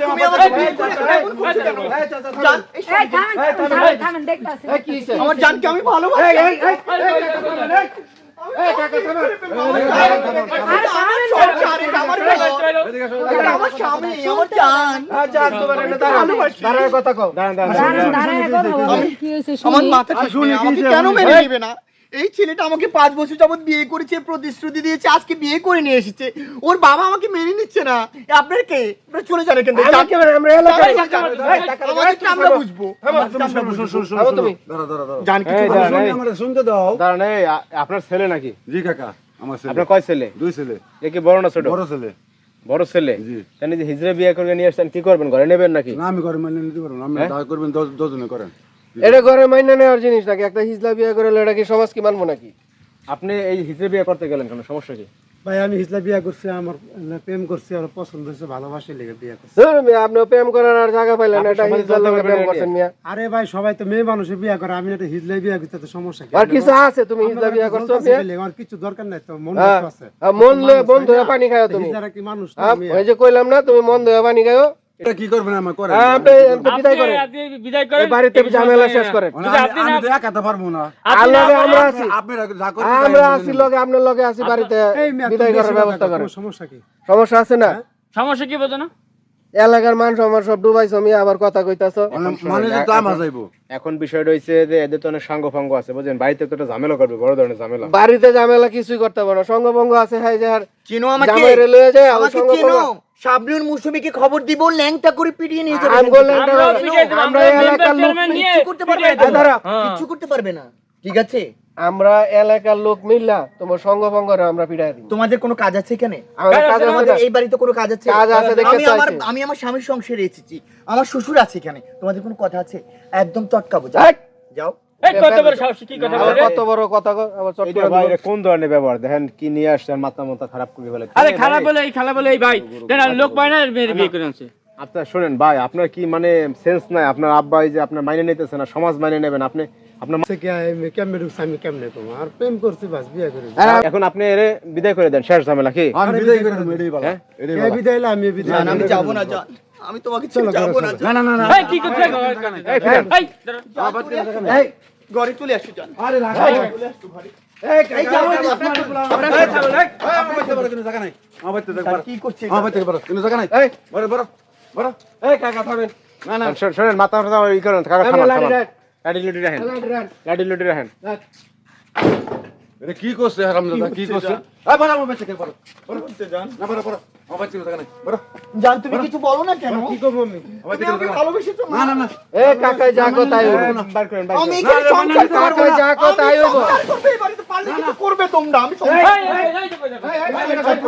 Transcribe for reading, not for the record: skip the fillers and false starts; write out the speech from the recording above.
তুমি আমাকে বিয়ে করে এমন করছো কেন? জান, এই থামেন দেখতাছি। কি হইছে? আমার জানকে আমি ভালোবাসি। আমার স্বামী, আমার জান। দাঁড়ায় কথা কও। দাঁড়ায় কথা বলেন, কি হয়েছে আমার শুনি। মাথা ঠিক নেই, আমাকে কেন মেনে নিবে না? এই ছেলেটা আমাকে 5 বছর যাবত বিয়ে করেছে, প্রতিশ্রুতি দিয়েছে, আজকে বিয়ে করে নিয়ে এসেছে। ওর বাবা আমাকে মেনে নিচ্ছে না। আপনার কে? আপনারা চলে যান এখান থেকে। আমাদেরটা আমরা বুঝবো। তুমি জান কিছু শুনতে দাও। দাঁড়ান, এই আপনার ছেলে নাকি? জি কাকা, আমার ছেলে। আপনার কয় ছেলে? 2 ছেলে। এ কি বড় না ছোট? বড় ছেলে। বড় ছেলে। জি। তাহলে যে হিজড়া বিয়ে করে নিয়ে আসছেন, কি করবেন? ঘরে নেবেন নাকি? না আমি ঘরে মানে নিতে পারবো না, আপনি যা করবেন 10 জনে করেন। এটা ঘরে মাইনা নেওয়ার জিনিস নাকি? একটা হিজলা বিয়ে করে এটা কি সমাজ কি মানবো নাকি? আপনি এই হিজড়া বিয়ে করতে গেলেন কেন? সমস্যা কি? ভাই আমি হিজলা বিয়া করছি, আমার প্রেম করছি, আর পছন্দ হয়েছে, ভালোবাসি লেগে বিয়া করছি। ধরুন মিয়া, আপনি প্রেম করার আর জায়গা পাইলেন না, এটা হিজলার লগে প্রেম করছেন মিয়া। আরে ভাই সবাই তো মেয়ে মানুষের বিয়া করে, আমি একটা হিজলাই বিয়া করতে তো সমস্যা কি? আর কিছু আছে? তুমি হিজলা বিয়ে করছো মিয়া? আমার কিছু দরকার নাই তো, মন হ্যাঁ, তো আছে। মন লয়ে মন ধরে পানি খাও তুমি। হিজলারা কি মানুষ না? হ্যাঁ, ওই যে কইলাম না, তুমি মন ধরে পানি খাও। এটা কি করবেন আমার করেন? আপনি বিদায় করেন, বিদায় করেন, এই বাড়িতে ঝামেলা শেষ করেন। আমি তো একাতে পারবো না। আল্লাহরে আমরা আছি, আপনারা যা করেন আমরা আছি লগে, আপনার লগে আছি বাড়িতে, এই মেয়ে, বিদায় তুমি করার বেশি ব্যবস্থা কথা করেন। কও, সমস্যা কি? সমস্যা আছে না? সমস্যা কি বোঝো না? এলাকার মান সম্মান সব ডুবাইছো মিয়া, আবার কথা কইতাছো। মানে তো আমার যাইবো। এখন বিষয়টা হইছে যে এদের তো অনেক সাঙ্গ ফাঙ্গ আছে, বুঝলেন? বাড়িতে তো একটা ঝামেলা করবে, বড় ধরনের ঝামেলা। বাড়িতে ঝামেলা কিছুই করতে পারো না, সঙ্গভঙ্গ আছে। হাই যে আর চিনো আমাকে? জামাইরে লয়ে যায়, আর আমাকে সঙ্গভঙ্গ। চিনো? শাবনুর মৌসুমীকে খবর দিব, ল্যাংটা করে পিটিয়ে নিয়ে যাবে। আমি বললাম আমরা আমরা পিটাই দেব, আমরা এলাকার লোক, চেয়ারম্যান নিয়ে কিচ্ছু করতে পারবে না, পিটাই দেব। দাঁড়া। কিচ্ছু করতে পারবে না, ঠিক আছে? আমরা এলাকার লোক মিললা তোমার সঙ্গভঙ্গরে আমরা পিটাই দিই। তোমাদের কোনো কাজ আছে এখানে? আমাদের কাজ আছে তোমাদের না? এই বাড়িতে কোনো কাজ আছে? কাজ আছে দেখে তো আইছি। আমি আমার স্বামীর সংসারে এসেছি, আমার শ্বশুর আছে এখানে। তোমাদের কোনো কথা আছে? একদম চটকা বোঝা। এই, যাও। এই কত বড় সাহস, কি কথা আবার বলে? কত বড় কথা কও, আবার চট এইটা করে ভাই, দিবো। এটা কোন ধরনের ব্যবহার? দেখেন কি নিয়ে আসছেন, মাথা মাথা খারাপ করে ফেলে। আরে খারাপ বলে, এই খারাপ বলে, এই ভাই দেন লোক পায় না, মেয়ের বিয়ে করে আনছে। আপনার শুনেন ভাই, আপনার কি মানে সেন্স নাই? আপনার আব্বা এই যে আপনার মাইনে নিতেছে না, সমাজ মাইনে নেবেন আপনি? আপনার সে কি আমি কেমনে ঢুকছি, আমি কেমনে কম? আর প্রেম করছি, বাস বিয়া করি। এখন আপনি এরে বিদায় করে দেন, শেষ ঝামেলা কি? আমি বিদায় করে দেব, এটাই ভালো। এটাই এই ভালো। বিদায় হইলে আমি বিদায়। জান, আমি যাবো না, জান। আমি তোমাকে ছেড়ে যাবো না, জান। না না না না। এই কি করছ? এই দাঁড়া। এই ঘরে চলে আসো, জান। আরে রাখ। এই যাও, আপনার আমার বাড়িতে বড় কোনো জায়গা নাই। আমার বাড়িতে দেখবার। কি করছে? আমার বাড়িতে বড় কোনো জায়গা নাই। এই, বড় বড় বড়। এই কাকা থামেন। না না। শোনেন, মাথা মাথা ই করেন, কাকা আমি থামান, লাঠি থামান। রাখ, লাঠি লুটি রাখেন, লাঠি রাখ, লাঠি লুটি রাখেন। রাখ। এটা কি করছে হারামজাদা? কি করছে? এই বড় আমার বাচ্চাকে বড়। বড় করতে জান। না বড় বড়। আমার বাচ্চাকে জায়গা নাই। বড়। জান, তুমি কিছু বলো না কেন? কি করব আমি? আমার তুমি আমাকে ভালোবেসেছো না না না। এই কাকাই যা কথা আইবো। বার করেন, বার আমি করেন। এখানে সংসার করবো কাকাই না। যা কথা আমি আইবো। সংসার করবো এই বাড়িতে, পারলে কিছু করবে তোমরা। আমি সংসার এই, এই, এই, এই, এই, এই, এই, এই, এই, এই,